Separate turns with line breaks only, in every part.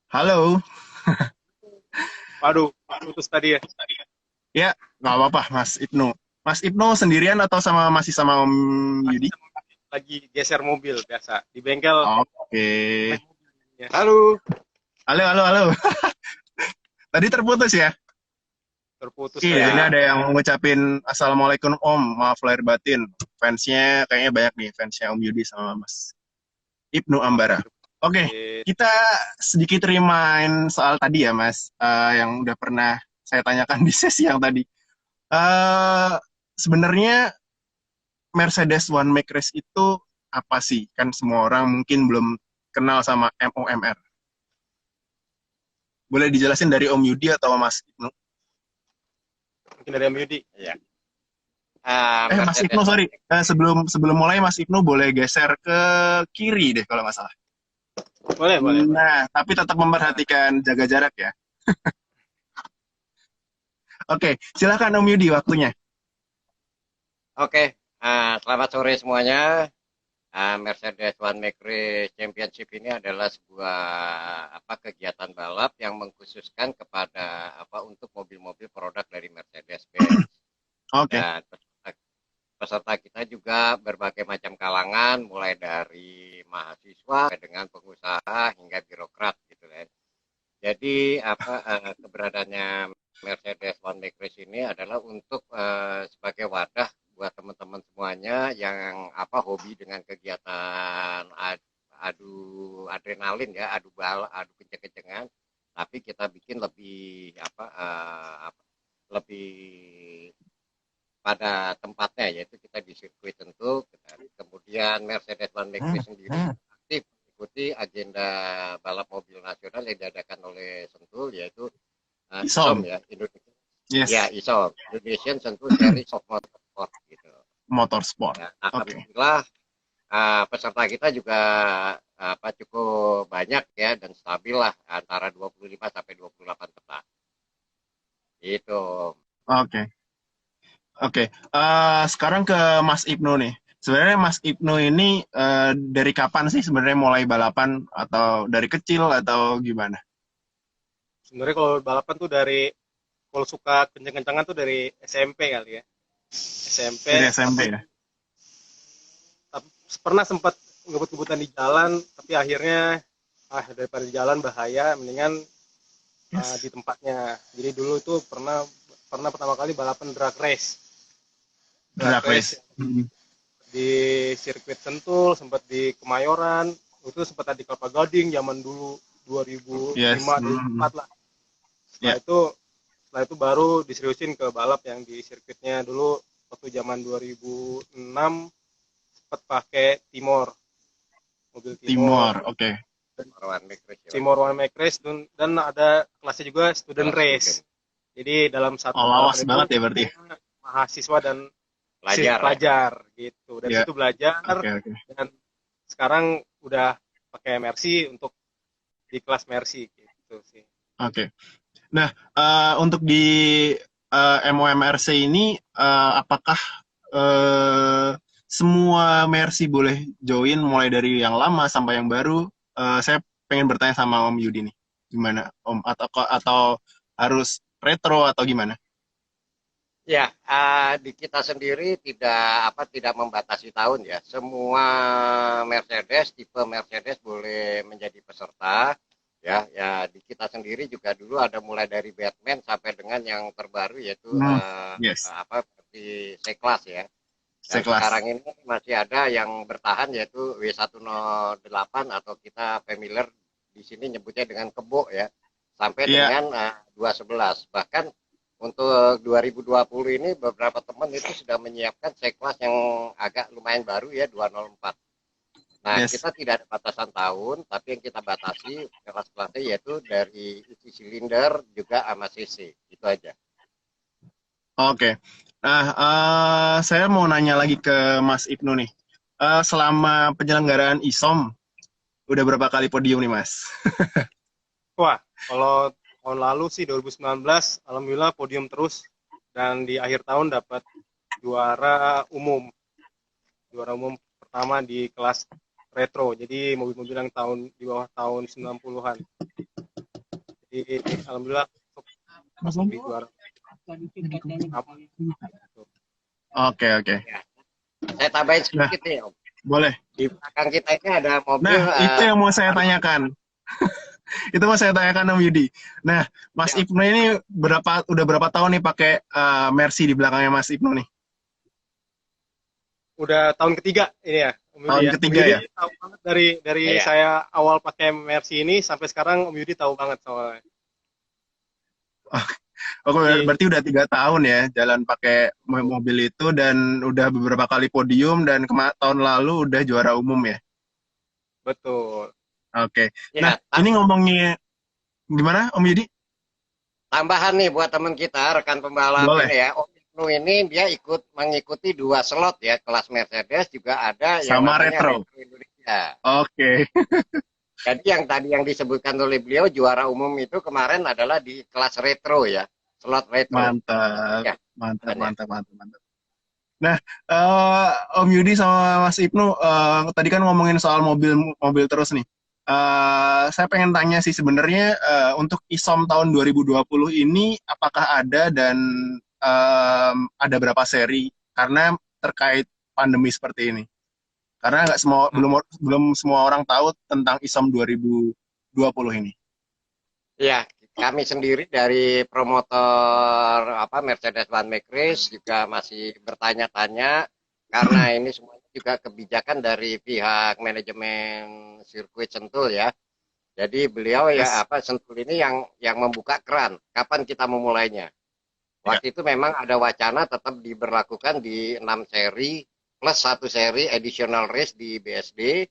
Halo,
Waduh, putus tadi ya.
ya nggak apa-apa Mas Ibnu. Mas Ibnu sendirian atau masih sama Om
Masih
Yudi?
sama lagi geser mobil biasa di bengkel
Oke.
naik mobil. Ya. Halo,
Halo, halo, halo. Tadi terputus ya?
terputus
Oke,
tadi.
ini ada yang ngucapin Assalamualaikum Om, maaf lahir batin. Fansnya kayaknya banyak nih, fansnya Om Yudi sama Mas Ibnu
Oke,
Ambara. Oke, kita sedikit remind soal tadi ya Mas, yang udah pernah saya tanyakan di sesi yang tadi. Eh Sebenarnya Mercedes One Make Race itu apa sih? Kan semua orang mungkin belum kenal sama MOMR. Boleh dijelasin dari Om Yudi atau Mas Ibnu?
mungkin dari Yudi.
Iya.
Mas Ibnu,
Mercedes
sorry.
One
Sebelum sebelum mulai, Mas Ibnu boleh geser ke kiri deh kalau nggak salah.
Boleh, boleh, boleh.
Nah, tapi tetap
Nah,
memperhatikan jaga jarak ya. Oke, silakan Om Yudi waktunya.
Oke, selamat sore semuanya. Mercedes One Make Race Championship ini adalah sebuah kegiatan balap yang mengkhususkan kepada untuk mobil-mobil produk dari Mercedes-Benz.
Oke,
Dan peserta kita juga berbagai macam kalangan, mulai dari mahasiswa dengan pengusaha hingga birokrat gitu kan. Jadi keberadaannya Mercedes One Make Race ini adalah untuk sebagai wadah buat teman-teman semuanya yang hobi dengan kegiatan adu adrenalin ya, adu kenceng-kencengan, tapi kita bikin lebih lebih pada tempatnya, yaitu kita di sirkuit tentu. Kemudian Mercedes One Make Race sendiri aktif mengikuti agenda balap mobil nasional yang diadakan oleh Sentul, yaitu ISOM
Isom.
ya, Indonesia. Ya,
Yes,
ISOM, Indonesian Sentul Series of Motorsport gitu.
Motorsport.
Ya,
Oke.
alhamdulillah peserta kita juga cukup banyak ya dan stabil lah antara 25 sampai 28 peserta. Itu.
Oke. Oke. Sekarang ke Mas Ibnu nih. Sebenarnya Mas Ibnu ini dari kapan sih sebenarnya mulai balapan atau dari kecil atau gimana?
sebenarnya kalau balapan tuh kalau suka kenceng-kencengan tuh dari SMP kali ya. SMP,
Dari SMP
tapi,
ya?
tapi pernah sempat ngebut-ngebutan di jalan, tapi akhirnya daripada di jalan bahaya, mendingan
Yes.
di tempatnya. Jadi dulu itu pernah pernah pertama kali balapan drag race. Drag
Drag
race
race. Hmm.
di sirkuit Sentul, sempat di Kemayoran, itu sempat ada di Kelapa Gading zaman dulu
Yes.
2005 2004 lah. Setelah
Ya.
itu setelah itu baru diseriusin ke balap yang di sirkuitnya dulu waktu zaman 2006 sempat pakai Timor, mobil Timor.
Timor. Oke.
One Make Race ya,
Timor One Make Race dan ada kelasnya juga student
kelas student
race. Jadi dalam satu
Oh, lawas
balapan itu
banget ya berarti.
mahasiswa dan
pelajar ya.
pelajar gitu. Dari
Ya.
situ belajar
Oke, oke.
dan sekarang udah pakai Mercy untuk di kelas Mercy gitu sih.
Oke. Nah, untuk di MOMRC ini, apakah eh, semua Mercy boleh join mulai dari yang lama sampai yang baru? Saya pengen bertanya sama Om Yudi nih, gimana Om? Atau harus retro atau gimana?
Ya, di kita sendiri tidak membatasi tahun ya. Semua Mercedes, tipe Mercedes boleh menjadi peserta. Ya, ya di kita sendiri juga dulu ada mulai dari Batman sampai dengan yang terbaru yaitu
Hmm, yes,
seperti C-Class ya. Dan
sekelas.
sekarang ini masih ada yang bertahan yaitu W108 atau kita familiar di sini nyebutnya dengan kebo ya. Sampai
Iya,
dengan 211. Bahkan untuk 2020 ini beberapa teman itu sudah menyiapkan C-Class yang agak lumayan baru ya 204. Nah,
yes.
kita tidak ada batasan tahun, tapi yang kita batasi kelas-kelasnya yaitu dari isi silinder juga sama CC. Itu aja.
Oke. Nah, saya mau nanya lagi ke Mas Ibnu nih. Selama penyelenggaraan ISOM, udah berapa kali podium nih, Mas?
Wah, kalau tahun lalu sih 2019 alhamdulillah podium terus dan di akhir tahun dapat juara umum. Juara umum pertama di kelas retro. Jadi mobil-mobil yang di bawah tahun 90-an. Jadi alhamdulillah masuk di juara pertama.
Oke, oke.
Ya. Saya tambahin
Nah,
sedikit nih, Om.
boleh.
Di belakang kita ini ada mobil.
Nah, itu yang mau saya tanyakan. Itu mau saya tanyakan Om Yudi. Nah, Mas
Ya,
Ibnu ini udah berapa tahun nih pakai Mercy di belakangnya Mas Ibnu nih?
Udah tahun ketiga ini ya, Om Yudi
Tahun
ya.
ketiga
Om Yudi
ya?
tahu banget dari
iya.
saya awal pakai Mercy ini sampai sekarang Om Yudi tahu banget soalnya.
Oke,
Jadi
berarti udah 3 tahun ya jalan pakai mobil itu dan udah beberapa kali podium dan tahun lalu udah juara umum ya.
betul.
Oke. Nah,
Ya,
ini ngomongnya gimana Om Yudi?
tambahan nih buat teman kita, rekan pembalap
Boleh.
ini ya. Om Ibnu ini dia mengikuti 2 slot ya, kelas Mercedes juga ada yang
Sama
namanya
retro.
Retro Indonesia.
Oke.
Jadi yang tadi yang disebutkan oleh beliau juara umum itu kemarin adalah di kelas retro ya, slot retro.
Mantap.
Ya,
Mantap,
makanya.
mantap, mantap, mantap. Nah, Om Yudi sama Mas Ibnu tadi kan ngomongin soal mobil terus nih. Saya pengen tanya sih sebenarnya untuk ISOM tahun 2020 ini apakah ada dan ada berapa seri? Karena terkait pandemi seperti ini. Karena nggak semua belum semua orang tahu tentang ISOM 2020 ini.
Ya, kami sendiri dari promotor Mercedes-Benz Make Race juga masih bertanya-tanya karena ini semuanya juga kebijakan dari pihak manajemen sirkuit Sentul ya. Jadi beliau ya
Yes.
Sentul ini yang membuka keran. Kapan kita memulainya?
Ya.
Waktu itu memang ada wacana tetap diberlakukan di 6 seri plus 1 seri additional race di BSD.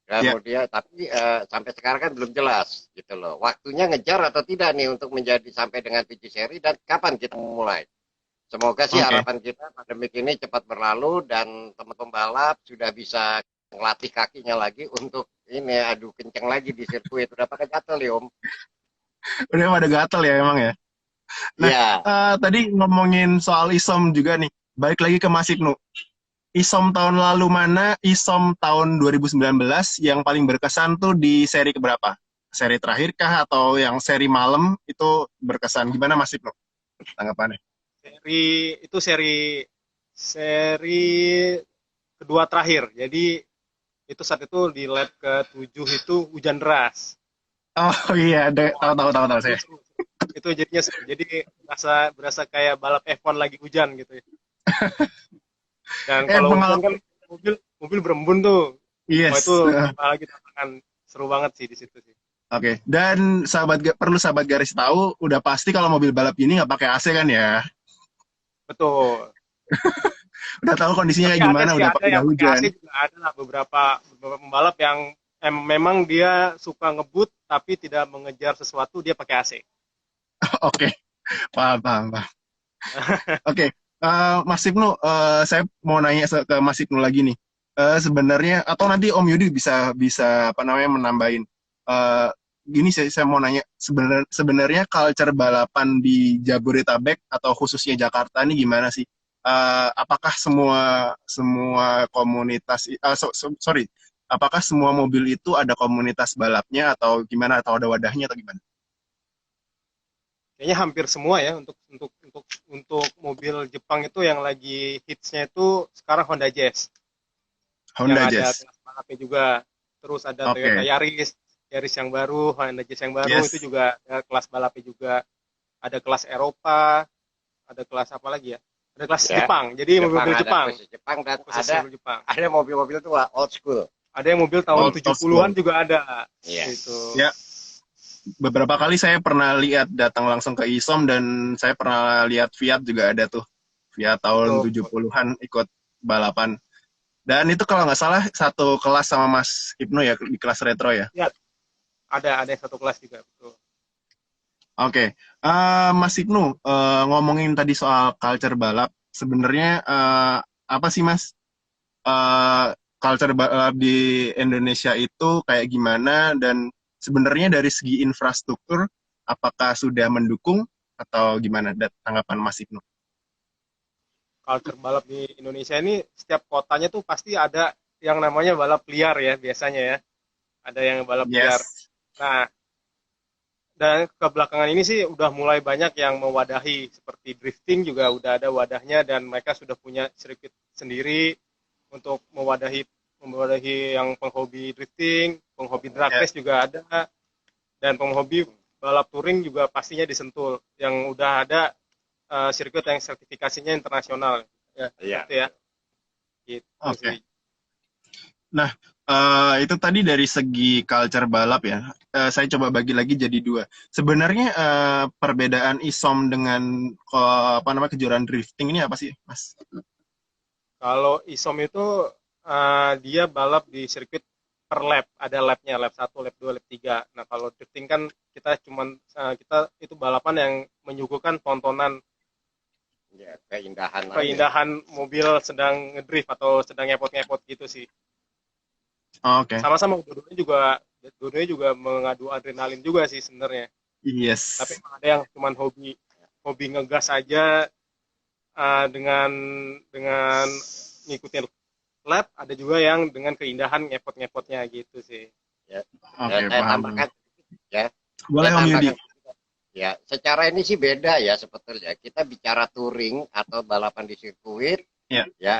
Ya.
Kemudian tapi sampai sekarang kan belum jelas gitu loh. Waktunya ngejar atau tidak nih untuk menjadi sampai dengan 7 seri dan kapan kita memulai. Semoga sih
Oke.
harapan kita pandemik ini cepat berlalu dan teman pembalap sudah bisa ngelatih kakinya lagi untuk ini adu kenceng lagi di sirkuit. Udah pakai gatel ya Om.
Udah pada gatel ya emang ya. Nah,
Ya,
tadi ngomongin soal ISOM juga nih. Balik lagi ke Mas Ibnu. ISOM tahun lalu mana, ISOM tahun 2019 yang paling berkesan tuh di seri keberapa? Seri terakhir kah atau yang seri malam itu berkesan? Gimana Mas Ibnu tanggapannya?
Seri kedua terakhir. Jadi itu saat itu di lap ke-7 itu hujan deras.
Oh iya,
Wah,
tahu saya.
itu jadinya jadi berasa kayak balap F1 lagi hujan gitu ya. Dan kalau hujan kan
Pengalaman,
mobil berembun tuh. Wah itu
yes.
apalagi tantangan seru banget sih di situ sih.
Oke. Dan perlu sahabat garis tahu, udah pasti kalau mobil balap ini nggak pakai AC kan ya?
Betul.
Udah tahu kondisinya
Tapi
kayak gimana, udah
ada yang pakai
hujan.
AC juga ada lah beberapa pembalap yang memang dia suka ngebut tapi tidak mengejar sesuatu dia pakai AC.
Oke, paham, paham, paham. Oke, Mas Ibnu, saya mau nanya ke Mas Ibnu lagi nih. Sebenarnya atau nanti Om Yudi bisa bisa apa namanya menambahin. Eh, Gini saya mau nanya sebenarnya culture balapan di Jabodetabek atau khususnya Jakarta ini gimana sih? Apakah semua semua komunitas sorry, apakah semua mobil itu ada komunitas balapnya atau gimana atau ada wadahnya atau gimana?
Kayaknya hampir semua ya untuk mobil Jepang itu yang lagi hitsnya itu sekarang Honda Jazz yang
Honda
ada
Jazz.
kelas balapnya juga. Terus ada Toyota
Oke.
Yaris yang baru, Honda Jazz yang baru itu
Yes.
juga ada kelas balapnya juga. Ada kelas Eropa, ada kelas apa lagi ya? Ada kelas
ya.
Jepang. Jadi
Jepang
mobil-mobil
ada
Jepang,
khusus Jepang dan
khusus
ada
mobil Jepang.
ada mobil-mobil tua old school.
Ada yang mobil tahun
Old
70-an
school.
juga ada.
Iya.
Gitu.
Ya, beberapa kali saya pernah lihat datang langsung ke ISOM dan saya pernah lihat Fiat juga ada tuh. Fiat tahun
Betul.
70-an ikut balapan. Dan itu kalau nggak salah satu kelas sama Mas Ibnu ya di kelas retro ya.
Ya, ada yang satu kelas juga, betul.
Oke. Mas Ibnu ngomongin tadi soal culture balap, sebenarnya apa sih Mas culture balap di Indonesia itu kayak gimana dan sebenarnya dari segi infrastruktur apakah sudah mendukung atau gimana tanggapan Mas Ibnu?
Culture balap di Indonesia ini setiap kotanya tuh pasti ada yang namanya balap liar ya biasanya ya. Ada yang balap liar.
Yes.
Nah, dan kebelakangan ini sih udah mulai banyak yang mewadahi, seperti drifting juga udah ada wadahnya dan mereka sudah punya sirkuit sendiri untuk mewadahi yang penghobi drifting, penghobi drag
Ya.
race juga ada, dan penghobi balap touring juga pastinya disentul yang udah ada sirkuit yang sertifikasinya internasional ya,
Iya.
gitu ya. Gitu
Oke.
sih.
Nah, itu tadi dari segi culture balap ya. Saya coba bagi lagi jadi dua. Sebenarnya perbedaan ISOM dengan kejuaraan drifting ini apa sih, Mas?
Kalau ISOM itu dia balap di sirkuit per lap, ada lapnya, lap 1, lap 2, lap 3. Nah, kalau drifting kan kita kita itu balapan yang menyuguhkan tontonan
Ya, keindahan aja.
keindahan mobil sedang ngedrift atau sedang ngepot-ngepot gitu sih.
Oke.
Sama-sama dua-duanya juga mengadu adrenalin juga sih sebenarnya.
Yes.
Tapi emang ada yang cuman hobi ngegas aja dengan ngikutin lap, ada juga yang dengan keindahan ngepot-ngepotnya gitu sih.
Ya.
Oke,
Saya
paham.
tambahkan ya.
Boleh
Saya
Om Yudi.
tambahkan ya, secara ini sih beda ya sebetulnya. Kita bicara touring atau balapan di sirkuit,
Ya.
ya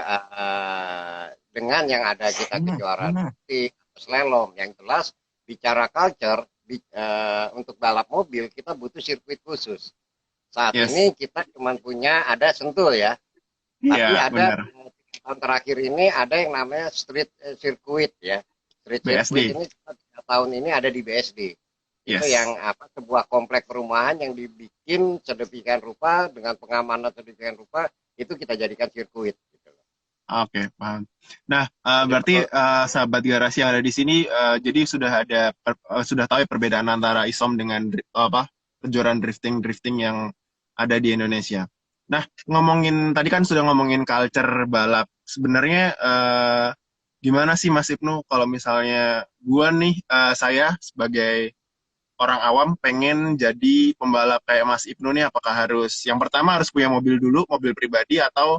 dengan yang ada kita kejuaraan di slalom. Yang jelas bicara culture untuk balap mobil kita butuh sirkuit khusus. Saat
Yes.
ini kita cuma punya ada Sentul ya, tapi
Iya,
ada
benar.
tahun terakhir ini ada yang namanya street circuit ya. Street
BSD.
circuit ini tahun ini ada di BSD. Itu
Yes.
yang sebuah komplek perumahan yang dibikin sedemikian rupa dengan pengamanan sedemikian rupa, itu kita jadikan sirkuit gitu.
Oke, paham. Nah, berarti sahabat garasi yang ada di sini jadi sudah tahu ya perbedaan antara ISOM dengan kejuaraan drifting yang ada di Indonesia. Nah, tadi kan sudah ngomongin culture balap. Sebenarnya gimana sih Mas Ibnu kalau misalnya saya sebagai orang awam pengen jadi pembalap kayak Mas Ibnu nih, apakah yang pertama harus punya mobil dulu, mobil pribadi, atau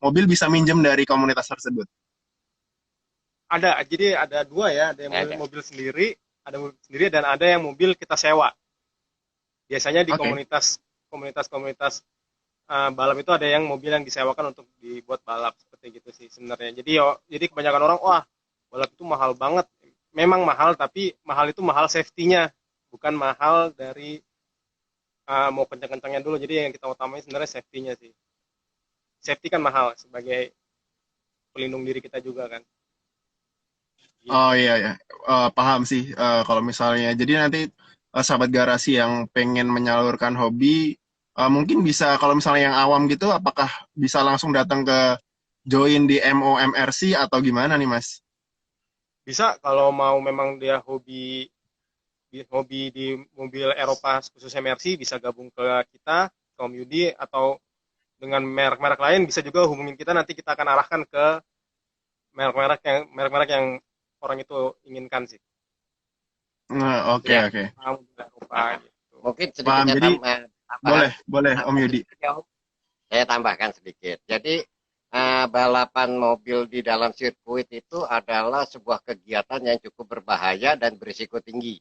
mobil bisa minjem dari komunitas tersebut?
Jadi ada dua ya, ada yang mobil sendiri, dan ada yang mobil kita sewa. Biasanya di komunitas balap itu ada yang mobil yang disewakan untuk dibuat balap seperti gitu sih sebenarnya. Jadi kebanyakan orang, wah balap itu mahal banget. Memang mahal, tapi mahal itu mahal safety-nya, bukan mahal dari mau kencang-kencangnya dulu. Jadi yang kita utamain sebenarnya safety-nya sih. Safety kan mahal sebagai pelindung diri kita juga kan. Gitu.
Oh iya, paham sih. Kalau misalnya, jadi nanti sahabat garasi yang pengen menyalurkan hobi, mungkin bisa kalau misalnya yang awam gitu, apakah bisa langsung datang ke join di MOMRC atau gimana nih Mas?
Bisa kalau mau memang dia hobi di mobil Eropa khususnya Mercy, bisa gabung ke kita, ke Om Yudi, atau dengan merek-merek lain bisa juga hubungin kita, nanti kita akan arahkan ke merek-merek yang orang itu inginkan sih.
Oke.
Mungkin sedikit
paham, jadi boleh Om Yudi.
Saya tambahkan sedikit. Jadi balapan mobil di dalam sirkuit itu adalah sebuah kegiatan yang cukup berbahaya dan berisiko tinggi.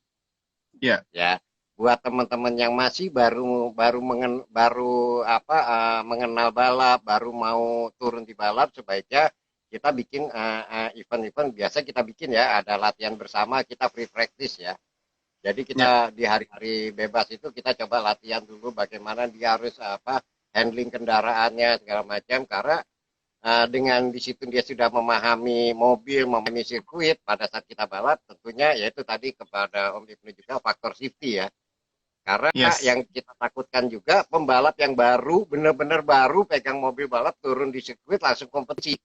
Yeah.
Ya, buat teman-teman yang masih baru mengenal balap, baru mau turun di balap, sebaiknya kita bikin event-event biasa kita bikin ya, ada latihan bersama, kita free practice ya. Jadi kita di hari-hari bebas itu kita coba latihan dulu bagaimana dia harus handling kendaraannya segala macam, karena dengan di situ dia sudah memahami mobil, memahami sirkuit, pada saat kita balap tentunya yaitu tadi kepada Om Ibnu juga faktor safety ya. Karena yang kita takutkan juga pembalap yang baru, benar-benar baru pegang mobil balap, turun di sirkuit langsung kompetisi.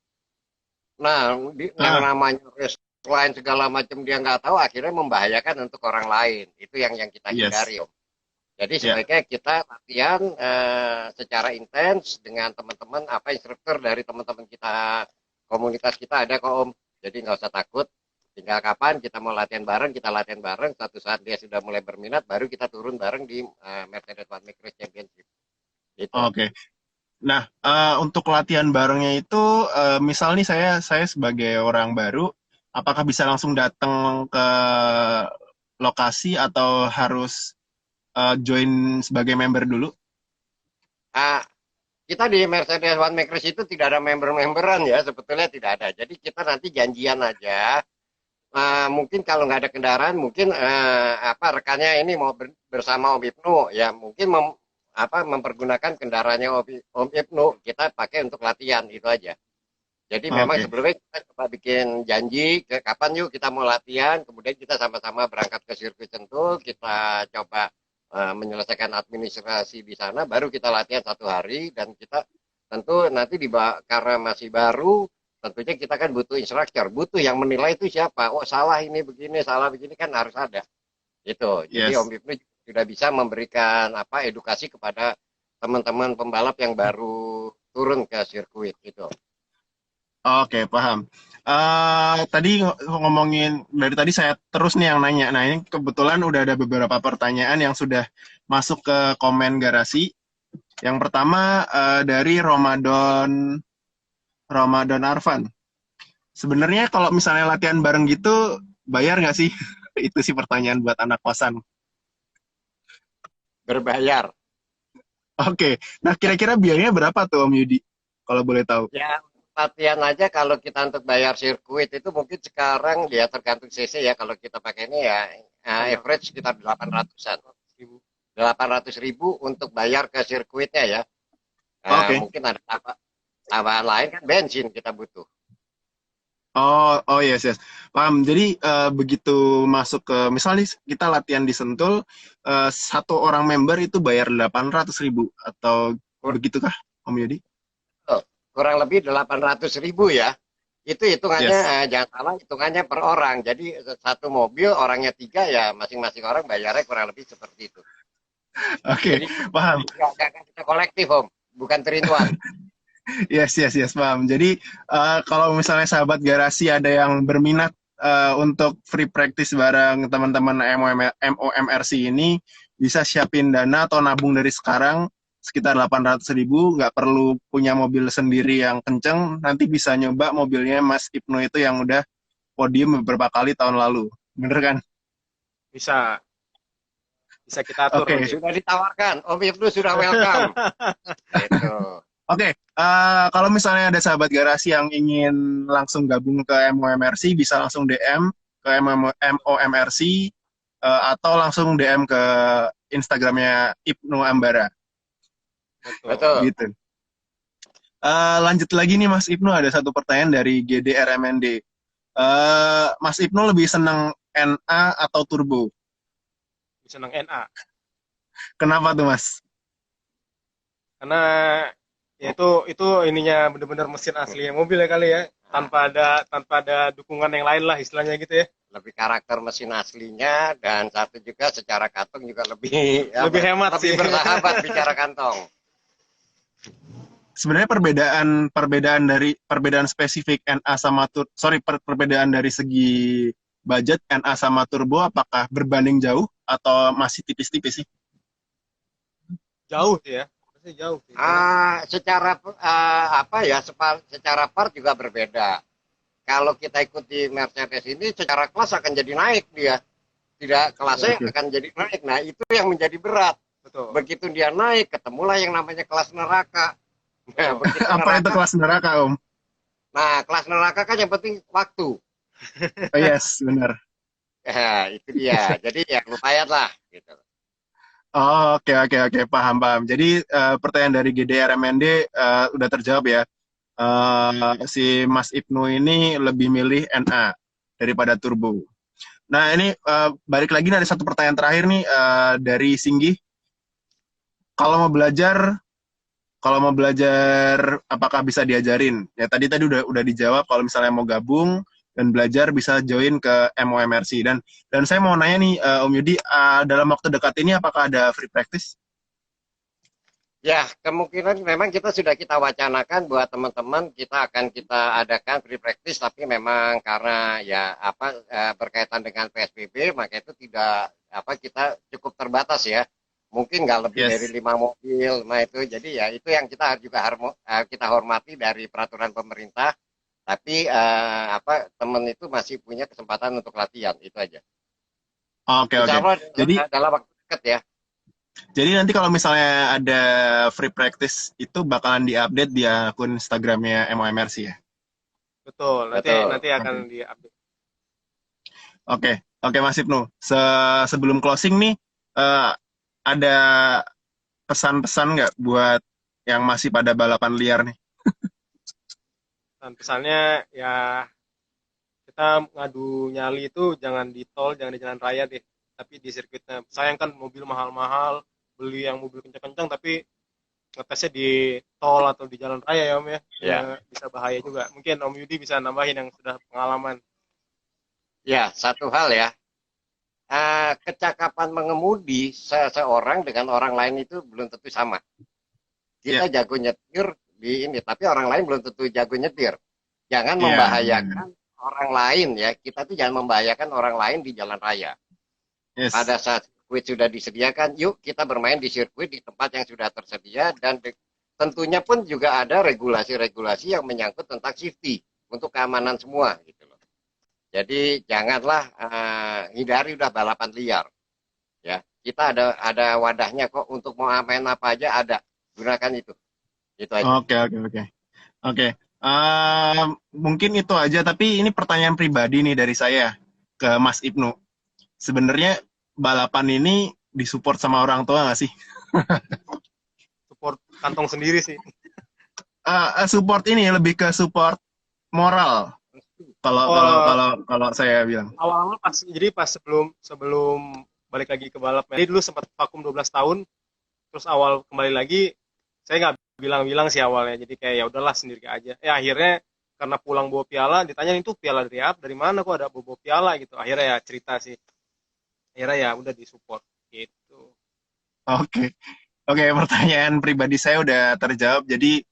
Nah, yang namanya race line segala macam dia nggak tahu, akhirnya membahayakan untuk orang lain. Itu yang kita hindari, Om. Jadi sebaiknya kita latihan secara intens dengan teman-teman, instruktur dari teman-teman kita, komunitas kita ada kok Om. Jadi nggak usah takut. Tinggal kapan kita mau latihan bareng, kita latihan bareng. Suatu saat dia sudah mulai berminat, baru kita turun bareng di Mercedes One Make Race Championship. Gitu.
Oke. Nah, untuk latihan barengnya itu, misal nih saya sebagai orang baru, apakah bisa langsung datang ke lokasi atau harus join sebagai member dulu?
Ah, kita di Mercedes One Makers itu tidak ada member-memberan ya, sebetulnya tidak ada. Jadi kita nanti janjian aja. Mungkin kalau nggak ada kendaraan, mungkin apa rekannya ini mau bersama Om Ibnu, ya mungkin mempergunakan kendaraannya Om Ibnu, kita pakai untuk latihan itu aja. Jadi memang
Oke.
sebelumnya kita coba bikin janji kapan yuk kita mau latihan, kemudian kita sama-sama berangkat ke sirkuit Sentul, kita coba menyelesaikan administrasi di sana, baru kita latihan 1 hari dan kita tentu nanti karena masih baru, tentunya kita kan butuh instruktur, butuh yang menilai itu siapa. Oh salah ini begini, salah begini kan harus ada. Itu. Jadi
Yes.
Om Ibnu sudah bisa memberikan edukasi kepada teman-teman pembalap yang baru turun ke sirkuit itu.
Oke, paham. Tadi ngomongin dari tadi saya terus nih yang nanya. Nah, ini kebetulan udah ada beberapa pertanyaan yang sudah masuk ke komen garasi. Yang pertama dari Ramadan Arfan. Sebenarnya kalau misalnya latihan bareng gitu, bayar nggak sih? Itu sih pertanyaan buat anak kosan.
Berbayar.
Oke, nah kira-kira biayanya berapa tuh Om Yudi? Kalau boleh tahu.
Ya, latihan aja kalau kita untuk bayar sirkuit itu mungkin sekarang ya tergantung CC ya. Kalau kita pakai ini ya average sekitar 800-an. 800.000 untuk bayar ke sirkuitnya ya.
Oke.
Mungkin ada tambahan lain kan bensin kita butuh.
Oh yes yes, paham. Jadi begitu masuk ke misalnya kita latihan di Sentul, satu orang member itu bayar 800.000 atau
Kur-
begitukah Om Yudi?
Kurang lebih 800.000 ya. Itu hitungannya
Yes.
jangan salah hitungannya per orang. Jadi satu mobil orangnya 3 ya masing-masing orang bayarnya kurang lebih seperti itu.
Oke,
Jadi
paham.
kita kolektif Om, bukan 3-in-1.
Yes yes yes, paham. Jadi kalau misalnya sahabat garasi ada yang berminat untuk free practice bareng teman-teman MOMRC ini, bisa siapin dana atau nabung dari sekarang sekitar 800.000, nggak perlu punya mobil sendiri yang kenceng, nanti bisa nyoba mobilnya Mas Ibnu itu yang udah podium beberapa kali tahun lalu. Bener kan?
Bisa bisa kita atur
Oke.
nanti.
Sudah ditawarkan, Om Ibnu sudah welcome. Gitu.
Oke, kalau misalnya ada sahabat garasi yang ingin langsung gabung ke MOMRC, bisa langsung DM ke MOMRC atau langsung DM ke Instagramnya Ibnu Ambara.
Betul.
Gitu. Lanjut lagi nih Mas Ibnu, ada satu pertanyaan dari GDRMND. Mas Ibnu lebih senang NA atau turbo?
Senang NA.
Kenapa tuh Mas?
Karena ya itu ininya benar-benar mesin asli mobil ya kali ya. Tanpa ada dukungan yang lain lah istilahnya gitu ya.
Lebih karakter mesin aslinya dan satu juga secara kantong juga lebih
Lebih hemat
lebih
sih.
bersahabat bicara kantong.
Sebenarnya perbedaan spesifik NA sama perbedaan dari segi budget NA sama turbo apakah berbanding jauh atau masih tipis-tipis sih?
Jauh sih ya. Masih jauh sih.
Secara secara part juga berbeda. Kalau kita ikuti Mercedes ini secara kelas akan jadi naik dia. Tidak kelasnya akan jadi naik. Nah, itu yang menjadi berat.
Betul.
Begitu dia naik, ketemulah yang namanya kelas neraka. Nah,
Apa itu kelas neraka, Om?
Nah, kelas neraka kan yang penting waktu.
Oh, yes, benar.
Ya, itu dia. Jadi ya lumayan lah. Gitu.
Oh, oke, paham. Jadi pertanyaan dari GDRMND udah terjawab ya. Si Mas Ibnu ini lebih milih NA daripada turbo. Nah, ini balik lagi nih, ada satu pertanyaan terakhir nih dari Singgi. Kalau mau belajar apakah bisa diajarin? Ya tadi udah dijawab, kalau misalnya mau gabung dan belajar bisa join ke MOMRC. Dan saya mau nanya nih Om Yudi, dalam waktu dekat ini apakah ada free practice?
Ya, kemungkinan memang kita wacanakan buat teman-teman kita adakan free practice, tapi memang karena berkaitan dengan PSBB maka itu kita cukup terbatas ya. Mungkin nggak lebih dari 5 mobil, nah itu jadi ya itu yang kita kita hormati dari peraturan pemerintah. Tapi teman itu masih punya kesempatan untuk latihan itu aja.
Oke.
Insya Allah
Jadi
dalam waktu dekat ya.
Jadi nanti kalau misalnya ada free practice itu bakalan diupdate di akun Instagramnya MOMRC ya.
Betul, nanti
Betul.
nanti akan
Oke,
di-update.
oke, oke Mas Ibnu. Sebelum closing nih, eh, ada pesan-pesan nggak buat yang masih pada balapan liar nih?
Dan pesannya ya kita ngadu nyali itu jangan di tol, jangan di jalan raya deh, tapi di sirkuitnya. Sayang kan mobil mahal-mahal, beli yang mobil kencang-kencang tapi ngetesnya di tol atau di jalan raya ya Om ya.
Ya,
Bisa bahaya juga. Mungkin Om Yudi bisa nambahin yang sudah pengalaman.
ya satu hal ya. Kecakapan mengemudi seseorang dengan orang lain itu belum tentu sama. Kita
Ya,
jago nyetir di ini, tapi orang lain belum tentu jago nyetir. Jangan
iya, benar.
membahayakan orang lain ya. Kita tuh jangan membahayakan orang lain di jalan raya.
Yes.
Pada saat sirkuit sudah disediakan, yuk kita bermain di sirkuit di tempat yang sudah tersedia dan tentunya pun juga ada regulasi-regulasi yang menyangkut tentang safety untuk keamanan semua gitu loh. Jadi janganlah hindari udah balapan liar ya. Kita ada wadahnya kok untuk mau main apa aja ada. Gunakan itu. Itu aja.
Oke, oke, oke. Oke. Mungkin itu aja, tapi ini pertanyaan pribadi nih dari saya ke Mas Ibnu. Sebenarnya balapan ini disupport sama orang tua nggak sih?
Support kantong sendiri sih.
Support ini lebih ke support moral. Kalau kalau
Oh,
kalau kalau saya bilang.
awal-awal pas sebelum sebelum balik lagi ke balap. Jadi dulu sempat vakum 12 tahun, terus awal kembali lagi saya nggak bilang-bilang sih awalnya. Jadi kayak ya udahlah sendiri aja. Akhirnya karena pulang bawa piala, ditanya itu piala dari apa? Dari mana kok ada bawa piala gitu. Akhirnya ya cerita sih. Akhirnya ya udah disupport gitu.
Oke. Oke, pertanyaan pribadi saya udah terjawab. Jadi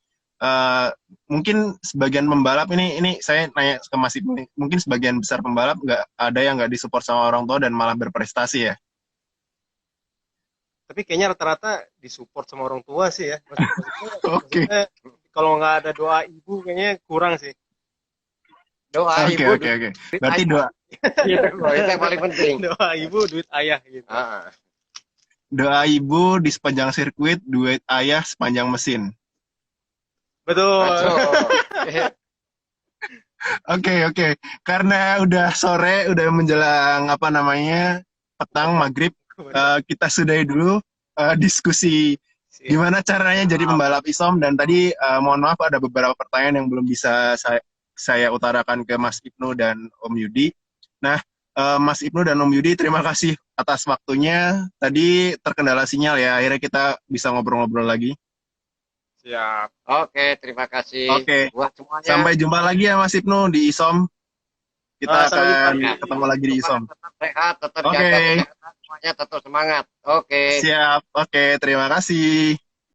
eh, mungkin sebagian pembalap ini saya nanya ke Mas Ibnu nih, mungkin sebagian besar pembalap nggak ada yang nggak disupport sama orang tua dan malah berprestasi ya.
Tapi kayaknya rata-rata disupport sama orang tua sih ya.
Oke,
Maksudnya kalau nggak ada doa ibu kayaknya kurang sih.
Doa
oke,
ibu,
oke, oke.
duit
Berarti
ayah.
doa
Gitu loh, itu yang paling penting.
Doa ibu, duit ayah gitu.
Ah,
doa ibu di sepanjang sirkuit, duit ayah sepanjang mesin.
Betul.
betul.
Oke, oke. Karena udah sore, udah menjelang apa namanya petang maghrib, kita sudahi dulu diskusi
Siap.
gimana caranya jadi pembalap ISOM, dan tadi mohon maaf ada beberapa pertanyaan yang belum bisa saya utarakan ke Mas Ibnu dan Om Yudi. Nah, Mas Ibnu dan Om Yudi, terima kasih atas waktunya. Tadi terkendala sinyal ya, akhirnya kita bisa ngobrol-ngobrol lagi.
Siap.
Oke, terima kasih
Oke,
buat semuanya.
sampai jumpa lagi ya Mas Ibnu di ISOM. Kita
Sampai jumpa
akan
Ya,
ketemu lagi di ISOM.
tetap sehat, tetap
Oke,
jaga kesehatan, semuanya tetap semangat. Oke.
siap. Oke, terima kasih.